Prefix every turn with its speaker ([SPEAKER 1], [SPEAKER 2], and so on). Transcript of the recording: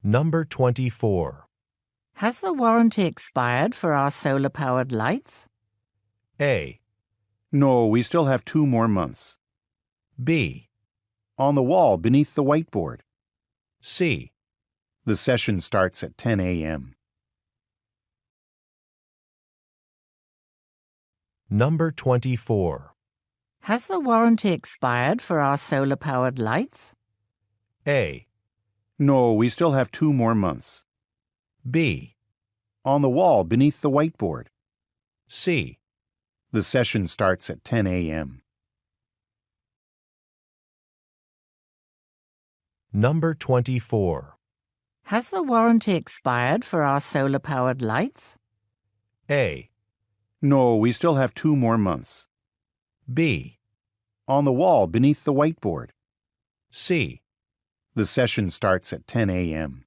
[SPEAKER 1] Number 24.
[SPEAKER 2] Has the warranty expired for our solar-powered lights?
[SPEAKER 1] A.
[SPEAKER 3] No, we still have 2 more months.
[SPEAKER 1] B.
[SPEAKER 3] On the wall beneath the whiteboard.
[SPEAKER 1] C.
[SPEAKER 3] The session starts at 10 a.m.
[SPEAKER 1] Number 24.
[SPEAKER 2] Has the warranty expired for our solar-powered lights?
[SPEAKER 1] A.
[SPEAKER 3] No, we still have 2 more months.
[SPEAKER 1] B.
[SPEAKER 3] On the wall beneath the whiteboard.
[SPEAKER 1] C.
[SPEAKER 3] The session starts at 10 a.m.
[SPEAKER 1] Number 24.
[SPEAKER 2] Has the warranty expired for our solar-powered lights?
[SPEAKER 1] A.
[SPEAKER 3] No, we still have 2 more months.
[SPEAKER 1] B.
[SPEAKER 3] On the wall beneath the whiteboard.
[SPEAKER 1] C.
[SPEAKER 3] The session starts at 10 a.m.